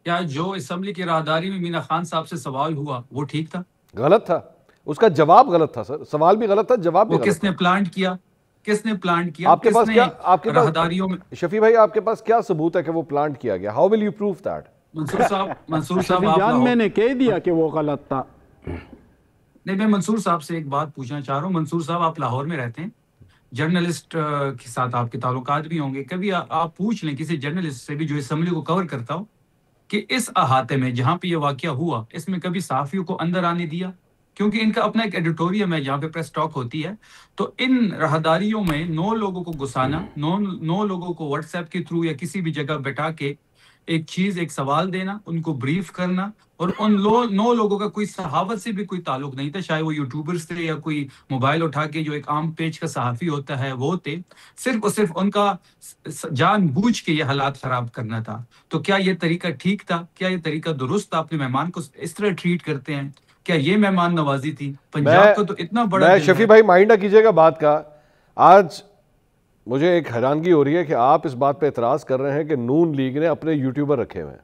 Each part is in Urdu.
کیا جو اسمبلی کی راہداری میں مینا خان صاحب سے سوال ہوا وہ ٹھیک تھا؟ غلط تھا، اس کا جواب غلط تھا سر، سوال بھی غلط تھا، جواب بھی وہ غلط کس تھا۔ نے پلانٹ کیا؟ کس نے پلانٹ کیا؟ آپ کے کس پاس نے کیا، آپ کے پاس راہداریوں میں؟ شفیع بھائی آپ کے پاس کیا ثبوت ہے کہ وہ پلانٹ کیا گیا؟ How will you prove that? Mansoor صاحب شفیع آپ جان میں لاہور، نے کہہ دیا کہ وہ غلط تھا۔ نہیں میں منصور صاحب سے ایک بات پوچھنا چاہ رہا ہوں۔ منصور صاحب آپ لاہور میں رہتے ہیں، جرنلسٹ کے ساتھ آپ کے تعلقات بھی ہوں گے، کبھی آپ پوچھ لیں کسی جرنلسٹ سے بھی جو اسمبلی کو کور کرتا ہو کہ اس احاطے میں جہاں پہ یہ واقعہ ہوا اس میں کبھی صحافیوں کو اندر آنے دیا؟ کیونکہ ان کا اپنا ایک ایڈیٹوریم ہے جہاں پہ پریس ٹاک ہوتی ہے، تو ان راہداریوں میں 9 لوگوں کو گھسانا، 9 لوگوں کو واٹس ایپ کے تھرو یا کسی بھی جگہ بٹھا کے ایک سوال دینا، ان کو بریف کرنا، اور ان 9 لوگوں کا کوئی صحافت سے بھی کوئی تعلق نہیں تھا، چاہے وہ یوٹیوبرز تھے یا کوئی موبائل اٹھا کے جو ایک عام پیج کا صحافی ہوتا ہے وہ تھے، صرف اور صرف ان کا جان بوجھ کے یہ حالات خراب کرنا تھا۔ تو کیا یہ طریقہ ٹھیک تھا؟ کیا یہ طریقہ درست تھا؟ اپنے مہمان کو اس طرح ٹریٹ کرتے ہیں؟ کیا یہ مہمان نوازی تھی؟ پنجاب کا تو اتنا بڑا میں دل شفیع ہے۔ بھائی مائنڈ نہ کیجیے گا بات کا، آج مجھے ایک حیرانگی ہو رہی ہے کہ آپ اس بات پہ اعتراض کر رہے ہیں کہ نون لیگ نے اپنے یوٹیوبر رکھے ہوئے ہیں۔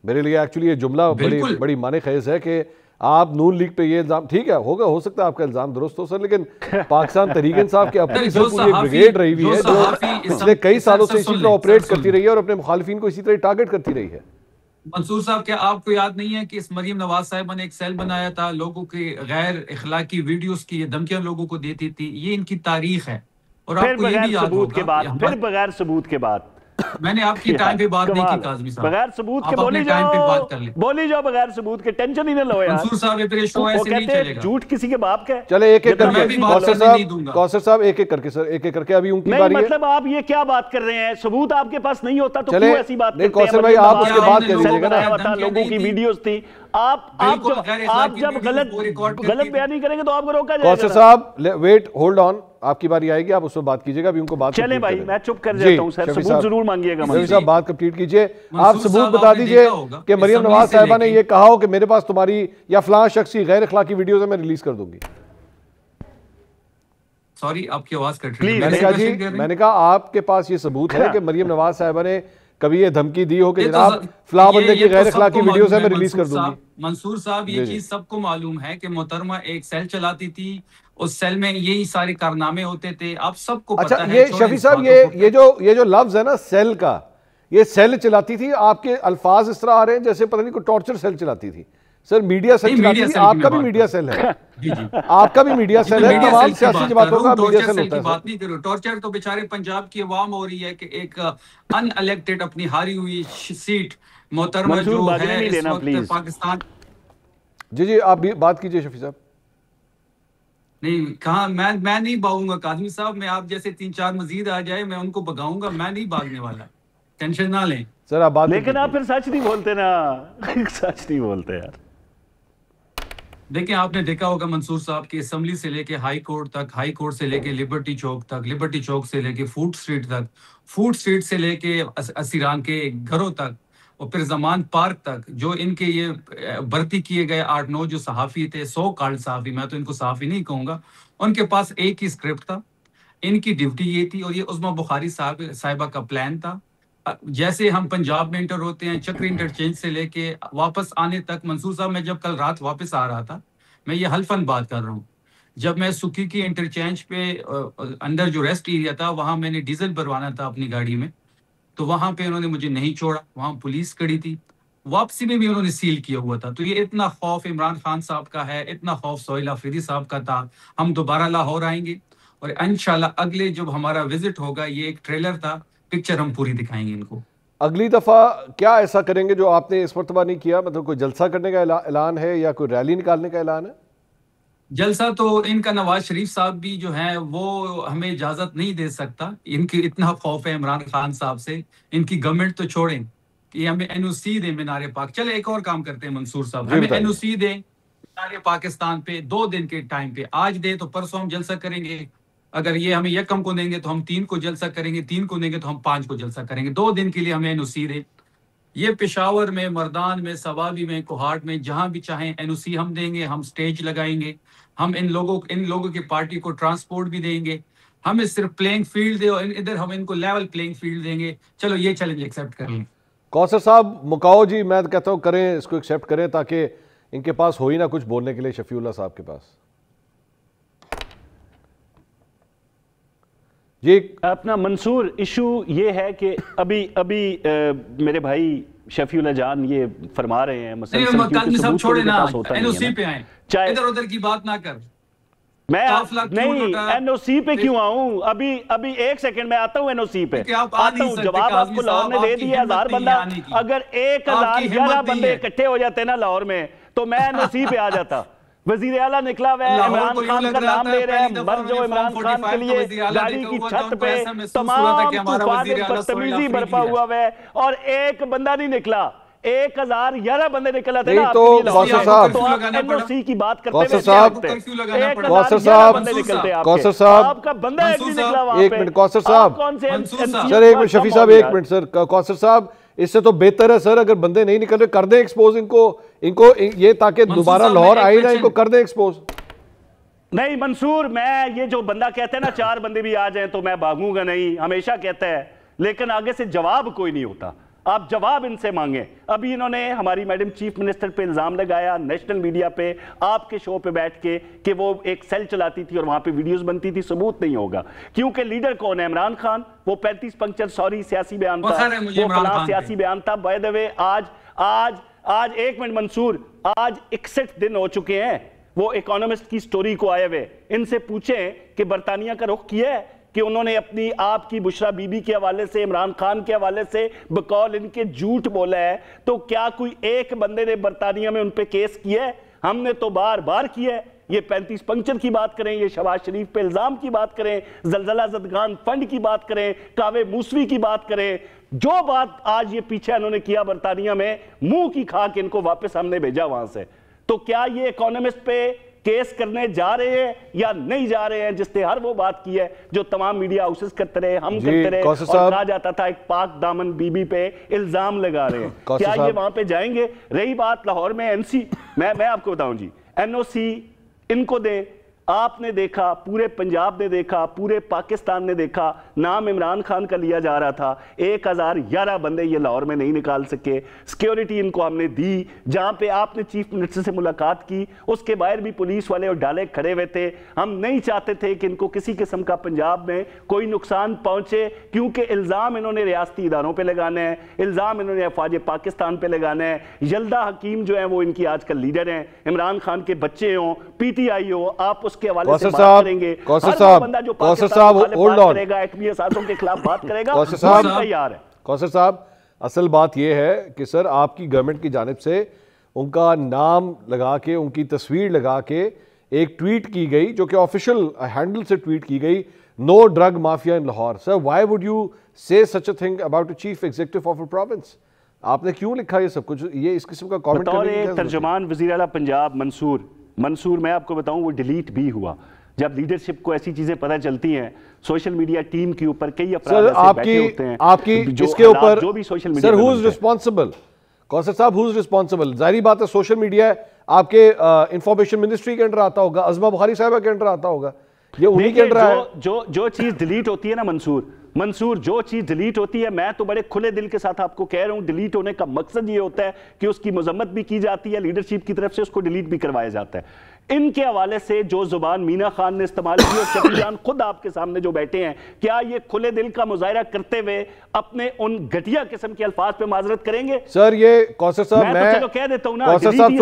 میرے لیے ایکچولی یہ جملہ بالکل بڑی معنی خیز ہے کہ آپ نون لیگ پہ یہ الزام، ٹھیک ہے ہو سکتا ہے آپ کا الزام درست ہو سر، لیکن پاکستان تحریک انصاف کی اپنی سر پوری ایک بریگیڈ رہی ہوئی ہے جو پچھلے کئی سالوں سے اسی طرح آپریٹ کرتی رہی ہے اور اپنے مخالفین کو اسی طرح ٹارگٹ کرتی رہی ہے۔ منصور صاحب کیا آپ کو یاد نہیں ہے کہ اس مریم نواز صاحبہ نے ایک سیل بنایا تھا لوگوں کے غیر اخلاقی ویڈیوز کی دھمکیاں لوگوں کو دیتی تھی؟ یہ ان کی تاریخ ہے، اور آپ پھر کو یہ بغیر بھی یاد ثبوت کے ہوگا بعد، پھر بغیر ثبوت کے بعد میں نے آپ کی ٹائم پہ بات نہیں کی کمال ہے، کاظمی صاحب، بغیر ثبوت کے آپ اپنے بولی ٹائم پہ جاؤ، بات کر لیں۔ بولی جاؤ بغیر ثبوت کے، ٹینشن ہی نہ لو یار۔ منصور صاحب یہ شو وہ ایسے نہیں کہتے ہیں چلے گا۔ جھوٹ کسی کے باپ کا ہے۔ چلے ایک ایک کر میں کے بھی بات کرنے نہیں دوں گا۔ کوثر صاحب ایک ایک کر کے سر، ایک ایک کر کے ابھی ان کی نہیں باری ہے۔ مطلب آپ یہ کیا بات کر رہے ہیں؟ ثبوت آپ کے پاس نہیں ہوتا تو چلے کیوں ایسی بات نہیں کرتے ہیں؟ کوثر بھائی آپ اس کے بعد کہہ لیجیے گا نا۔ لوگوں کی ویڈیوز تھی، آپ جب غلط بیانی کریں گے تو آپ کو روکا جائے گا۔ کوثر صاحب ویٹ ہولڈ آن، آپ کی باری آئے گی، آپ اس میں بات کیجیے گا، ابھی ان کو بات چلیں کمپلیٹ بھائی کریں۔ میں چپ کر جاتا ہوں سر، ثبوت ضرور مانگیے گا شفیع صاحب بات کمپلیٹ کیجیے۔ آپ منصور ثبوت صاحب بتا آپ نے دیجیے دیکھا ہوگا کہ مریم اسمبلی نواز سے صاحبہ لے نے کے یہ کہا ہو کہ میرے پاس تمہاری یا فلاں شخص کی غیر اخلاقی ویڈیوز ہے، میں ریلیز کر دوں گی۔ سوری آپ کی آواز کٹ رہی ہے، میں نے کہا جی، میں نے کہا آپ کے پاس یہ ثبوت ہے کہ مریم نواز صاحبہ نے کبھی یہ دھمکی دی ہو کہ جناب فلاں بندے کی غیر اخلاقی ویڈیوز ہے میں ریلیز کر دوں گی؟ منصور صاحب یہ چیز سب کو معلوم ہے کہ محترمہ ایک سیل چلاتی تھی، اس سیل میں یہی سارے کارنامے ہوتے تھے، آپ سب کو پتہ ہے۔ اچھا یہ شفیع صاحب یہ جو لفظ ہے نا سیل کا، یہ سیل چلاتی تھی، آپ کے الفاظ اس طرح آ رہے ہیں جیسے پتہ نہیں کوئی ٹارچر سیل چلاتی تھی۔ سر میڈیا سیل چلاتی تھی، آپ کا بھی میڈیا سیل ہے، آپ کا بھی میڈیا سیل ہے، تمام سیاسی جماعتوں کا میڈیا سیل ہوتا ہے۔ بات نہیں کرو، ٹارچر تو بیچارے پنجاب کی عوام ہو رہی ہے کہ ایک ان الیکٹڈ اپنی ہاری ہوئی سیٹ محترمہ جو ہے اس وقت پاکستان۔ جی آپ بھی بات کیجئے شفیع صاحب۔ نہیں کہاں میں نہیں بھاگوں گا کاظمی صاحب، میں آپ جیسے 3-4 مزید آ جائے میں ان کو بگاؤں گا، میں نہیں بھاگنے والا، ٹینشن نہ لیں۔ سر آپ بات لیکن آپ پھر سچ نہیں بولتے نا، سچ نہیں بولتے یار۔ دیکھیں آپ نے دیکھا ہوگا منصور صاحب کی اسمبلی سے لے کے ہائی کورٹ تک، ہائی کورٹ سے لے کے لبرٹی چوک تک، لبرٹی چوک سے لے کے فوڈ اسٹریٹ تک، فوڈ اسٹریٹ سے لے کے اسیران کے گھروں تک، اور پھر زمان پارک تک، جو ان کے یہ بھرتی کیے گئے 8-9 جو صحافی تھے، 100 کارڈ صحافی، میں تو ان کو صحافی نہیں کہوں گا، ان کے پاس ایک ہی اسکرپٹ تھا، ان کی ڈیوٹی یہ تھی، اور یہ عظمیٰ بخاری صاحبہ کا پلان تھا۔ جیسے ہم پنجاب میں انٹر ہوتے ہیں، چکری انٹرچینج سے لے کے واپس آنے تک، منصور صاحب میں جب کل رات واپس آ رہا تھا، میں یہ حلفاً بات کر رہا ہوں، جب میں سکی کی انٹرچینج پہ اندر جو ریسٹ ایریا تھا وہاں میں نے ڈیزل بھروانا تھا اپنی گاڑی میں، تو وہاں پہ انہوں نے مجھے نہیں چھوڑا، وہاں پولیس کھڑی تھی، واپسی میں بھی انہوں نے سیل کیا ہوا تھا۔ تو یہ اتنا خوف عمران خان صاحب کا ہے، اتنا خوف سہیل آفریدی صاحب کا تھا۔ ہم دوبارہ لاہور آئیں گے اور انشاءاللہ اگلے جب ہمارا وزٹ ہوگا، یہ ایک ٹریلر تھا، پکچر ہم پوری دکھائیں گے ان کو۔ اگلی دفعہ کیا ایسا کریں گے جو آپ نے اس مرتبہ نہیں کیا؟ مطلب کوئی جلسہ کرنے کا اعلان ہے یا کوئی ریلی نکالنے کا اعلان ہے؟ جلسہ تو ان کا نواز شریف صاحب بھی جو ہے وہ ہمیں اجازت نہیں دے سکتا، ان کی اتنا خوف ہے عمران خان صاحب سے، ان کی گورنمنٹ تو چھوڑیں کہ ہمیں این او سی دیں مینار پاک۔ چلے ایک اور کام کرتے ہیں منصور صاحب، ہمیں این او سی دیں مینار پاکستان پہ 2 دن کے ٹائم پہ، آج دیں تو پرسوں ہم جلسہ کریں گے، اگر یہ ہمیں یکم کو دیں گے تو ہم 3 کو جلسہ کریں گے، 3 کو دیں گے تو ہم 5 کو جلسہ کریں گے، 2 دن کے لیے ہمیں این او سی دیں۔ یہ پشاور میں، مردان میں، سوابی میں، کوہاٹ میں، جہاں بھی چاہیں این او سی ہم دیں گے، ہم سٹیج لگائیں گے، ہم ان لوگوں کی پارٹی کو ٹرانسپورٹ بھی دیں گے، ہمیں صرف پلینگ فیلڈ دے اور ادھر ہم ان کو لیول پلینگ فیلڈ دیں گے۔ چلو یہ چیلنج ایکسیپٹ کر لیں۔ کوثر صاحب مکاؤ جی، میں کہتا ہوں کریں اس کو ایکسیپٹ کریں تاکہ ان کے پاس ہو ہی نہ کچھ بولنے کے لیے شفیع اللہ صاحب کے پاس. جی اپنا منصور ایشو یہ ہے کہ ابھی میرے بھائی شفیع اللہ جان یہ فرما رہے ہیں مسلسل چھوڑے نا این او سی پہ آئیں، ادھر ادھر کی بات نہ کر. میں نہیں این او سی پہ کیوں آؤں؟ ابھی ایک سیکنڈ میں آتا ہوں این او سی پہ آتا ہوں. جواب آپ کو لاہور نے دے دیا 1000 بندہ. اگر 1011 بندے اکٹھے ہو جاتے نا لاہور میں تو میں این او سی پہ آ جاتا. وزیر اعلیٰ نکلا ہوا ہے، عمران خان کا نام لے رہے ہیں، مر جو عمران خان کے لیے گاڑی کی چھت پہ تمام طوفان بدتمیزی برپا ہوا ہے اور ایک بندہ نہیں نکلا. 1011 بندے نکلا تھے نا. تو کوثر صاحب تو آپ این او سی کی بات کرتے کوثر صاحب کوثر صاحب آپ کا بندہ ایک نہیں نکلا وہاں پہ. ایک منٹ کوثر صاحب سر، ایک منٹ شفیع صاحب، ایک منٹ سر. کوثر صاحب اس سے تو بہتر ہے سر اگر بندے نہیں نکل رہے کر دیں ایکسپوز ان کو یہ تاکہ دوبارہ لاہور آئی نا ان کو کر دیں ایکسپوز. نہیں منصور، میں یہ جو بندہ کہتا ہے نا 4 بندے بھی آ جائیں تو میں بھاگوں گا نہیں، ہمیشہ کہتا ہے، لیکن آگے سے جواب کوئی نہیں ہوتا. آپ جواب ان سے مانگیں. ابھی انہوں نے ہماری میڈم چیف منسٹر پہ الزام لگایا نیشنل میڈیا پہ آپ کے شو پہ بیٹھ کے کہ وہ ایک سیل چلاتی تھی اور وہاں پہ ویڈیوز بنتی تھی. ثبوت نہیں ہوگا کیونکہ لیڈر کون ہے؟ عمران خان. وہ 35 پنکچر سیاسی بیان تھا، وہ فلاں سیاسی بیان تھا. بائی دا وے آج ایک منٹ منصور، آج 61 دن ہو چکے ہیں وہ اکانومسٹ کی سٹوری کو آئے ہوئے. ان سے پوچھیں کہ برطانیہ کا رخ کیا ہے کہ انہوں نے اپنی آپ کی بشرا بی بی کے حوالے سے، عمران خان کے حوالے سے بقول ان کے جھوٹ بولا ہے. تو کیا کوئی ایک بندے نے برطانیہ میں ان پہ کیس کیا ہے؟ ہم نے تو بار بار کیا ہے. یہ 35 پنکچر کی بات کریں، یہ شہباز شریف پہ الزام کی بات کریں، زلزلہ زدگان فنڈ کی بات کریں، کاوے موسوی کی بات کریں، جو بات آج یہ پیچھے انہوں نے کیا برطانیہ میں، منہ کی کھا کے ان کو واپس ہم نے بھیجا وہاں سے. تو کیا یہ اکانومسٹ پہ کیس کرنے جا رہے ہیں یا نہیں جا رہے ہیں؟ جس نے ہر وہ بات کی ہے جو تمام میڈیا ہاؤسز کرتے رہے، ہم کرتے رہے، اور کہا جاتا تھا ایک پاک دامن بی بی پہ الزام لگا رہے ہیں. کیا یہ وہاں پہ جائیں گے؟ رہی بات لاہور میں این سی، میں آپ کو بتاؤں جی، این او سی ان کو دیں. آپ نے دیکھا، پورے پنجاب نے دیکھا، پورے پاکستان نے دیکھا، نام عمران خان کا لیا جا رہا تھا. 1011 بندے یہ لاہور میں نہیں نکال سکے. سیکیورٹی ان کو ہم نے دی. جہاں پہ آپ نے چیف منسٹر سے ملاقات کی اس کے باہر بھی پولیس والے اور ڈالے کھڑے ہوئے تھے. ہم نہیں چاہتے تھے کہ ان کو کسی قسم کا پنجاب میں کوئی نقصان پہنچے، کیونکہ الزام انہوں نے ریاستی اداروں پہ لگانا ہے، الزام انہوں نے افواج پاکستان پہ لگانا ہے. یلدا حکیم جو ہیں وہ ان کی آج کل لیڈر ہیں، عمران خان کے بچے ہوں، پی ٹی آئی ہو، آپ اس کے حوالے سے بات کریں گے. ہر بندہ جو پاکستان بات کرے گا، ایٹمی اثاثوں کے خلاف بات کرے گا، وہ تیار ہے. کوثر صاحب اصل بات یہ ہے کہ سر آپ کی گورنمنٹ کی جانب سے ان کا نام لگا کے، ان کی تصویر لگا کے ایک ٹویٹ کی گئی جو کہ آفیشل ہینڈل سے ٹویٹ کی گئی، no drug mafia in Lahore. Sir why would you say such a thing about a chief executive of a province? آپ نے کیوں لکھا یہ سب کچھ؟ یہ اس قسم کا کامنٹ کرنے کی ترجمان وزیر اعلیٰ پنجاب منصور میں آپ کو بتاؤں وہ ڈیلیٹ بھی ہوا. جب لیڈرشپ کو ایسی چیزیں پتہ چلتی ہیں، سوشل میڈیا ٹیم کے اوپر کئی افراد ایسے بیٹھے ہوتے ہیں آپ کی اس کے اوپر جو بھی social media sir who is responsible? Kausar صاحب ہو از ریسپانسبل؟ ظاہری بات ہے سوشل میڈیا ہے آپ کے انفارمیشن منسٹری کے انڈر آتا ہوگا، عظمہ بخاری صاحبہ کے انڈر آتا ہوگا، یہ انہی کے انڈر ہے. جو چیز ڈیلیٹ ہوتی ہے نا منصور جو چیز ڈیلیٹ ہوتی ہے، میں تو بڑے کھلے دل کے ساتھ آپ کو کہہ رہا ہوں، ڈیلیٹ ہونے کا مقصد یہ ہوتا ہے کہ اس کی مذمت بھی کی جاتی ہے، لیڈرشپ کی طرف سے اس کو ڈیلیٹ بھی کروایا جاتا ہے. ان کے حوالے سے جو زبان مینا خان نے استعمال کی اور شفیع جان خود آپ کے سامنے جو بیٹھے ہیں، کیا یہ کھلے دل کا مظاہرہ کرتے ہوئے اپنے ان گھٹیا قسم کے الفاظ پہ معذرت کریں گے؟ سر یہ کوثر صاحب میں تو چلو کہہ دیتا ہوں نا، کوثر صاحب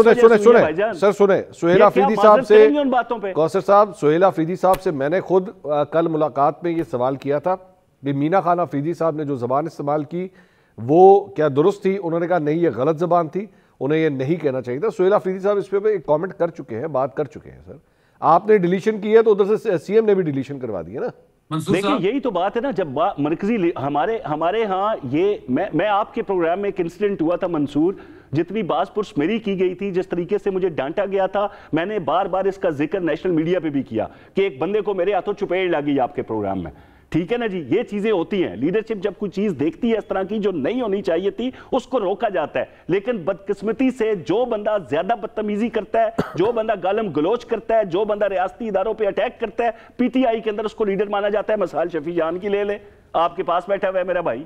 سر سنیں سہیل آفریدی صاحب سے، کوثر صاحب سہیل آفریدی صاحب سے میں نے خود کل ملاقات میں یہ سوال کیا تھا کہ مینا خان آفریدی صاحب نے جو زبان استعمال کی وہ کیا درست تھی؟ انہوں نے کہا نہیں یہ غلط زبان تھی، انہیں یہ نہیں کہنا چاہیے تھا. سہیل آفریدی صاحب اس پہ ایک کامنٹ کر چکے ہیں، بات کر چکے ہیں. سر آپ نے ڈیلیشن کی ہے تو ادھر سے سی ایم نے بھی ڈیلیشن کروا دی ہے نا. دیکھیں یہی تو بات ہے نا، جب مرکزی ہمارے ہاں یہ میں آپ کے پروگرام میں ایک انسیڈنٹ ہوا تھا منصور، جتنی باز پرس میری کی گئی تھی، جس طریقے سے مجھے ڈانٹا گیا تھا، میں نے بار بار اس کا ذکر نیشنل میڈیا پہ بھی کیا کہ ایک بندے کو میرے ہاتھوں چپیڑ لگی آپ کے پروگرام میں. ٹھیک ہے نا جی، یہ چیزیں ہوتی ہیں. لیڈرشپ جب کوئی چیز دیکھتی ہے اس طرح کی جو نہیں ہونی چاہیے تھی، اس کو روکا جاتا ہے. لیکن بدقسمتی سے جو بندہ زیادہ بدتمیزی کرتا ہے، جو بندہ گالم گلوچ کرتا ہے، جو بندہ ریاستی اداروں پہ اٹیک کرتا ہے، پی ٹی آئی کے اندر اس کو لیڈر مانا جاتا ہے. مثال شفیع جان کی لے لے، آپ کے پاس بیٹھا ہوا ہے میرا بھائی.